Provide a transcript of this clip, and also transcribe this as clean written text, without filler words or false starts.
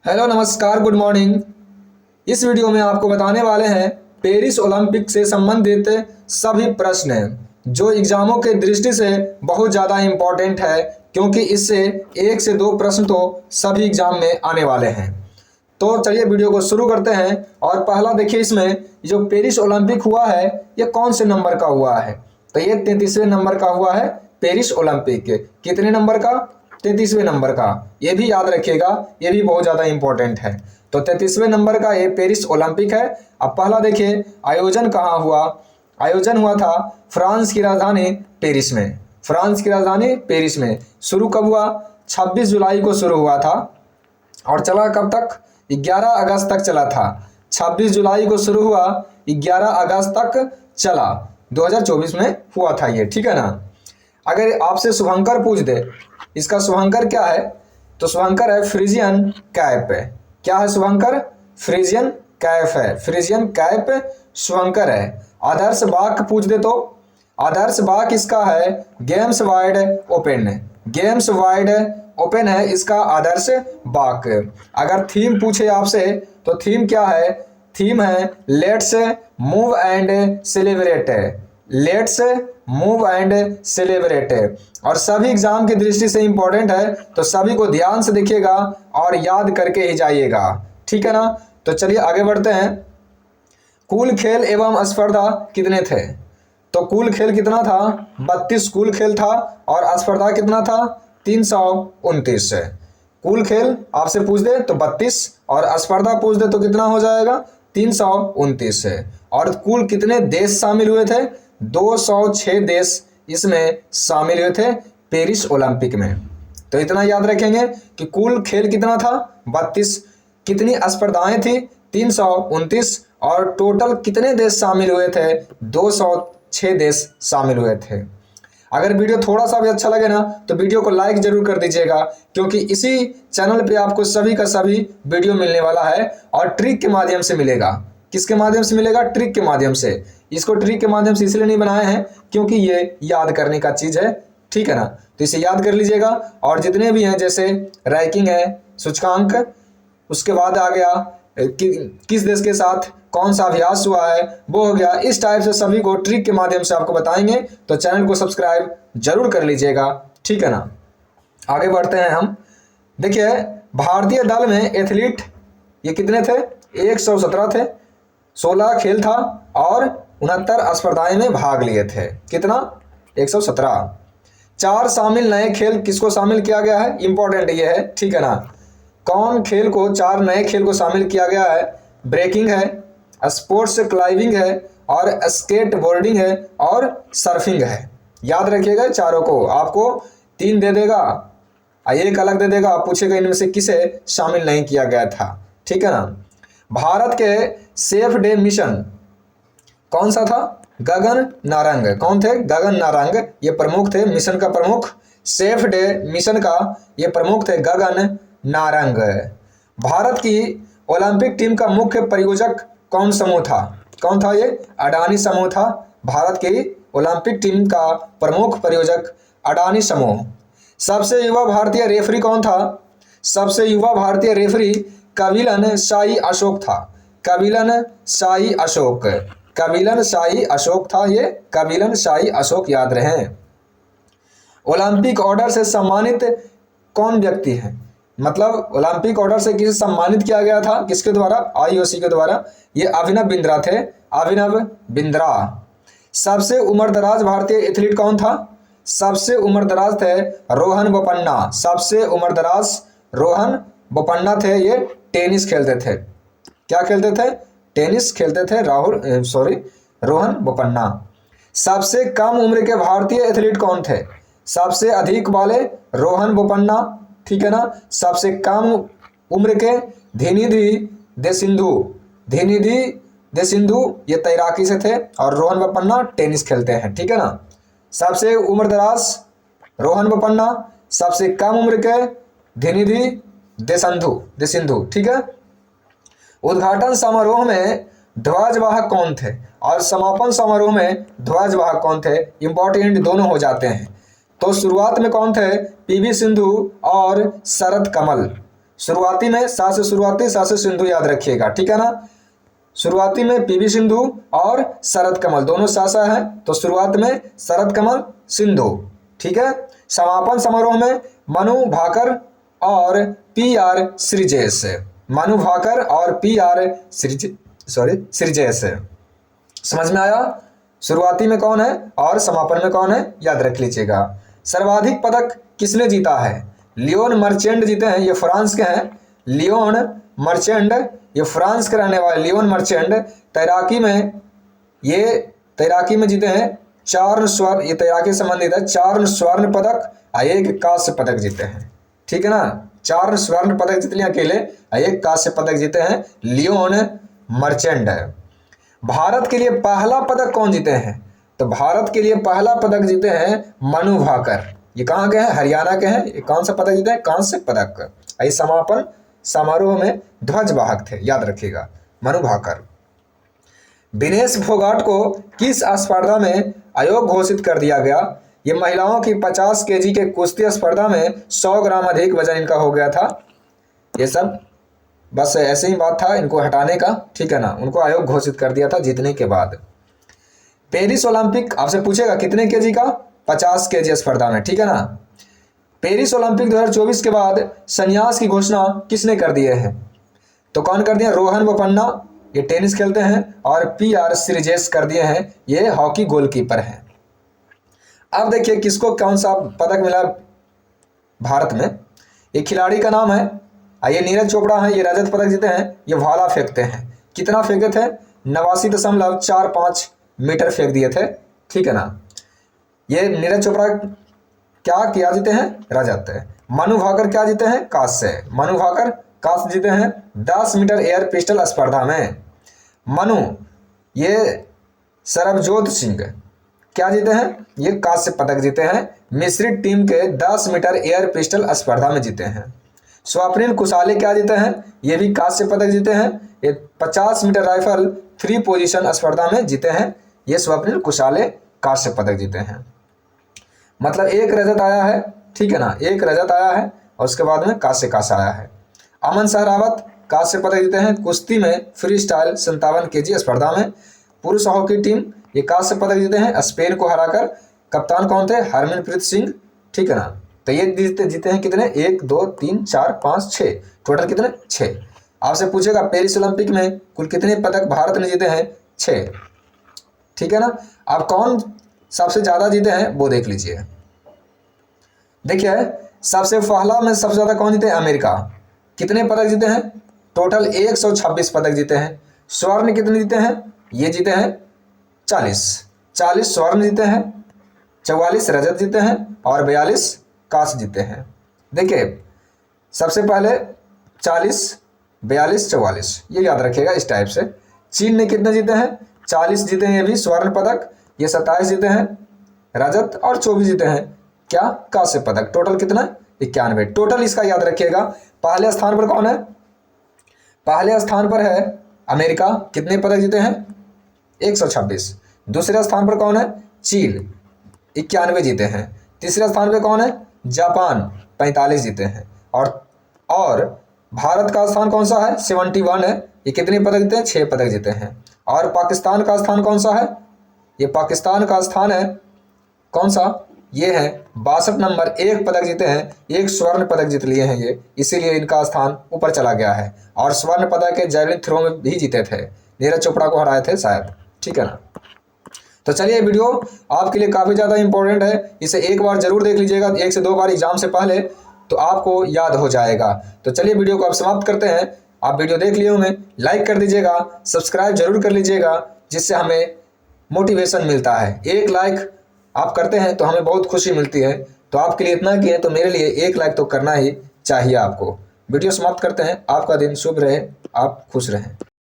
Hello नमस्कार good morning. इस video में आपको बताने वाले हैं पेरिस ओलंपिक से संबंधित सभी प्रश्न जो एग्जामों के दृष्टि से बहुत ज़्यादा इम्पोर्टेंट है, क्योंकि इससे 1 से 2 प्रश्न तो सभी एग्जाम में आने वाले हैं। तो चलिए वीडियो को शुरू करते हैं। और पहला देखिए, इसमें जो पेरिस ओलंपिक हुआ है ये कौन से नंबर का हुआ है? तो ये 33वें नंबर का हुआ है पेरिस ओलंपिक। कितने नंबर का? 33वें नंबर का। ये भी याद रखिएगा, ये भी बहुत ज़्यादा इंपॉर्टेंट है। तो 33वें नंबर का ये पेरिस ओलंपिक है। अब पहला देखिए, आयोजन कहाँ हुआ? आयोजन हुआ था फ्रांस की राजधानी पेरिस में। फ्रांस की राजधानी पेरिस में। शुरू कब हुआ? 26 जुलाई को शुरू हुआ था और चला कब तक? 11 अगस्त तक चला था। 26 जुलाई को शुरू हुआ, 11 अगस्त तक चला। 2024 में हुआ था ये, ठीक है ना। अगर आपसे शुभंकर पूछ दे, इसका शुभंकर क्या है? तो शुभंकर है फ्रिजियन कैप। क्या है शुभंकर? फ्रिजियन कैप है। फ्रिजियन कैप शुभंकर है। आदर्श वाक्य पूछ दे तो आदर्श वाक्य इसका है games wide open. Games wide open है इसका आदर्श वाक्य। अगर थीम पूछे आपसे तो थीम क्या है? थीम है let's move and celebrate. Let's move and celebrate. और सभी एग्जाम की दृष्टि से इंपॉर्टेंट है, तो सभी को ध्यान से देखिएगा और याद करके ही जाइएगा, ठीक है ना। तो चलिए आगे बढ़ते हैं। कुल खेल एवं स्पर्धा कितने थे? तो कुल खेल कितना था? 32 कुल खेल था। और स्पर्धा कितना था? 329। कुल खेल आपसे पूछ दे तो 32 और स्पर्धा पूछ दे तो कितना हो जाएगा? 329। और कुल कितने देश शामिल हुए थे? 206 देश इसमें शामिल हुए थे पेरिस ओलंपिक में। तो इतना याद रखेंगे कि कुल खेल कितना था? 32। कितनी स्पर्धाएं थी? 329। और टोटल कितने देश शामिल हुए थे? 206 देश शामिल हुए थे। अगर वीडियो थोड़ा सा भी अच्छा लगे ना तो वीडियो को लाइक जरूर कर दीजिएगा, क्योंकि इसी चैनल पे आपको सभी का सभी वीडियो मिलने वाला है और ट्रिक के माध्यम से मिलेगा। किसके माध्यम से मिलेगा? ट्रिक के माध्यम से। इसको ट्रिक के माध्यम से इसलिए नहीं बनाए हैं क्योंकि ये याद करने का चीज़ है, ठीक है ना। तो इसे याद कर लीजिएगा। और जितने भी हैं जैसे रैंकिंग है, सूचकांक, उसके बाद आ गया किस देश के साथ कौन सा अभ्यास हुआ है वो हो गया। इस टाइप से सभी को ट्रिक के माध्यम से आपको बताएंगे, तो चैनल को सब्सक्राइब जरूर कर लीजिएगा, ठीक है ना। आगे बढ़ते हैं हम। देखिए, भारतीय दल में एथलीट ये कितने थे? 117 थे। 16 खेल था और 69 स्पर्धाएं में भाग लिए थे। कितना? 117। 4 शामिल नए खेल किसको शामिल किया गया है? इंपॉर्टेंट ये है, ठीक है ना। कौन खेल को 4 नए खेल को शामिल किया गया है? ब्रेकिंग है, स्पोर्ट्स क्लाइंबिंग है, और स्केट बोर्डिंग है, और सर्फिंग है। याद रखिएगा चारों को। आपको 3 दे देगा, 1 अलग दे देगा, पूछेगा इनमें से किसे शामिल नहीं किया गया था, ठीक है ना। भारत के सेफ डे मिशन कौन सा था? गगन नारंग। कौन थे? गगन नारंग ये प्रमुख थे। मिशन का प्रमुख, सेफ डे मिशन का ये प्रमुख थे गगन नारंग। भारत की ओलंपिक टीम का मुख्य प्रायोजक कौन समूह था? कौन था ये? अडानी समूह था। भारत की ओलंपिक टीम का प्रमुख प्रायोजक अडानी समूह। सबसे युवा भारतीय रेफरी कौन था? सबसे युवा भारतीय रेफरी कविलन शाही अशोक था। कविलन शाही अशोक। कविलन शाही अशोक था ये। कविलन शाही अशोक याद रहे। ओलंपिक ऑर्डर से सम्मानित कौन व्यक्ति है? मतलब ओलंपिक ऑर्डर से किसे सम्मानित किया गया था? किसके द्वारा? आईओसी के द्वारा। ये अभिनव बिंद्रा थे। अभिनव बिंद्रा। सबसे उम्रदराज भारतीय एथलीट कौन था? सबसे उम्रदराज थे रोहन बोपन्ना। सबसे उम्रदराज रोहन बोपन्ना थे। ये टेनिस खेलते थे। क्या खेलते थे? टेनिस खेलते थे। रोहन बोपन्ना। सबसे कम उम्र के भारतीय एथलीट कौन थे? सबसे अधिक वाले रोहन बोपन्ना, ठीक है ना। सबसे कम उम्र के धिनिधि देसिंधु। धिनिधि देसिंधु ये तैराकी से थे और रोहन बोपन्ना टेनिस खेलते हैं, ठीक है ना। सबसे उम्रदराज रोहन बोपन्ना, सबसे कम उम्र के धिनिधि देसिंधु, ठीक है। उद्घाटन समारोह में ध्वजवाहक कौन थे और समापन समारोह में ध्वजवाहक कौन थे? इंपॉर्टेंट दोनों हो जाते हैं। तो शुरुआत में कौन थे? पीवी सिंधु और शरद कमल। शुरुआती में सा से शुरुआती, सा से सिंधु याद रखिएगा, ठीक है ना। शुरुआती में पीवी सिंधु और शरद कमल दोनों सा है, तो शुरुआत में शरद कमल सिंधु, ठीक है। समापन समारोह में मनु भाकर और पीआर श्रीजेश, मनु भाकर और पीआर श्रीजेश। समझ में आया? शुरुआती में कौन है और समापन में कौन है, याद रख लीजिएगा। सर्वाधिक पदक किसने जीता है? लियोन मर्चेंट जीते हैं, ये फ्रांस के हैं। लियोन मर्चेंट, ये फ्रांस के रहने वाले लियोन मर्चेंट तैराकी में जीते हैं 4 स्वर्ण, ये तैराकी से संबंधित है, 4 स्वर्ण पदक और 1 कांस्य पदक जीते हैं, ठीक है ना। 4 स्वर्ण पदक जीत लिए अकेले और 1 कांस्य पदक जीते हैं लियोन मर्चेंट। भारत के लिए पहला पदक कौन जीते हैं? तो भारत के लिए पहला पदक जीते हैं मनु भाकर। ये कहाँ के हैं? हरियाणा के हैं। ये कौन सा पदक जीते हैं? कांस्य पदक। इस समापन समारोह में ध्वजवाहक थे, याद रखिएगा, मनु भाकर। विनेश फोगाट को किस स्पर्धा में अयोग्य घोषित कर दिया गया? ये महिलाओं की 50 केजी के कुश्ती स्पर्धा में 100 ग्राम अधिक वजन इनका हो गया था। ये सब बस ऐसे ही बात था इनको हटाने का, ठीक है ना। उनको अयोग्य घोषित कर दिया था जीतने के बाद। पेरिस ओलंपिक आपसे पूछेगा कितने केजी का? 50 केजी स्पर्धा में, ठीक है ना। पेरिस ओलंपिक 2024 के बाद संन्यास की घोषणा किसने कर दिए हैं? तो कौन कर दिया? रोहन बोपन्ना, ये टेनिस खेलते हैं, और पीआर श्रीजेश कर दिए हैं, ये हॉकी गोलकीपर हैं। अब देखिए किसको कौन सा पदक मिला भारत में। ये खिलाड़ी का नाम है, ये नीरज चोपड़ा है, ये रजत पदक जीते हैं। ये भाला फेंकते हैं, कितना फेंके थे? 89.45 मीटर फेंक दिए थे, ठीक है ना। ये नीरज चोपड़ा क्या जीते हैं? रजत। मनु भाकर क्या जीते हैं? कांस्य। मनु भाकर कांस्य जीते हैं 10 मीटर एयर पिस्टल स्पर्धा में। मनु, ये सरबजोत सिंह क्या जीते हैं? ये कांस्य पदक जीते हैं, मिश्रित टीम के 10 मीटर एयर पिस्टल स्पर्धा में जीते हैं। स्वप्निल कुशाले क्या जीते हैं? ये भी कांस्य पदक जीते हैं, ये 50 मीटर राइफल 3 पोजीशन स्पर्धा में जीते हैं। ये स्वप्निल कुशाले कांस्य पदक जीते हैं। मतलब 1 रजत आया है, ठीक है ना, 1 रजत आया है और उसके बाद में कांस्य आया है। अमन सहरावत कांस्य पदक जीते हैं कुश्ती में फ्री स्टाइल 57 केजी स्पर्धा में। पुरुष हॉकी टीम ये कांस्य पदक जीते हैं स्पेन को हराकर। कप्तान कौन थे? हरमनप्रीत सिंह, ठीक है ना। तो ये जीते हैं कितने? 1 2 3 4 5 6, टोटल कितने? 6। आपसे पूछेगा पेरिस ओलंपिक में कुल कितने पदक भारत ने जीते हैं? 6, ठीक है ना। अब कौन सबसे ज्यादा जीते हैं वो देख लीजिए। देखिए सबसे पहला में सबसे ज्यादा कौन जीते हैं? अमेरिका। कितने पदक जीते हैं? टोटल 126 पदक जीते हैं। स्वर्ण कितने जीते हैं? ये जीते हैं 40 स्वर्ण जीते हैं, 44 रजत जीते हैं और 42 कांस्य जीते हैं। देखिए सबसे पहले 40 42 44 ये याद रखिएगा इस टाइप से। चीन ने कितने जीते हैं? 40 जीते हैं, ये भी स्वर्ण पदक। ये 27 जीते हैं रजत और 24 जीते हैं क्या? कांस्य पदक। टोटल कितना? 91। टोटल इसका याद रखिएगा। पहले स्थान पर कौन है? पहले स्थान पर है अमेरिका, कितने पदक जीते हैं? 126। दूसरे स्थान पर कौन है? चीन, 91 जीते हैं। तीसरे स्थान पर कौन है? जापान, 45 जीते हैं। और भारत का स्थान कौन सा है? 71 है। ये कितने पदक जीते हैं? 6 पदक जीते हैं। और पाकिस्तान का स्थान कौन सा है? ये पाकिस्तान का स्थान है कौन सा? ये है 62 नंबर, 1 पदक जीते हैं, 1 स्वर्ण पदक जीत लिए हैं ये, इसीलिए इनका स्थान ऊपर चला गया है। और स्वर्ण पदक के जैवलिन थ्रो में भी जीते थे, नीरज चोपड़ा को हराए थे शायद, ठीक है ना। तो चलिए वीडियो आपके लिए काफ़ी ज़्यादा इंपॉर्टेंट है, इसे एक बार जरूर देख लीजिएगा, 1 से 2 बार एग्जाम से पहले, तो आपको याद हो जाएगा। तो चलिए वीडियो को आप समाप्त करते हैं। आप वीडियो देख लिए होंगे, लाइक कर दीजिएगा, सब्सक्राइब जरूर कर लीजिएगा, जिससे हमें मोटिवेशन मिलता है। 1 लाइक आप करते हैं तो हमें बहुत खुशी मिलती है। तो आपके लिए इतना किए तो मेरे लिए 1 लाइक तो करना ही चाहिए आपको। वीडियो समाप्त करते हैं। आपका दिन शुभ रहे, आप खुश रहें।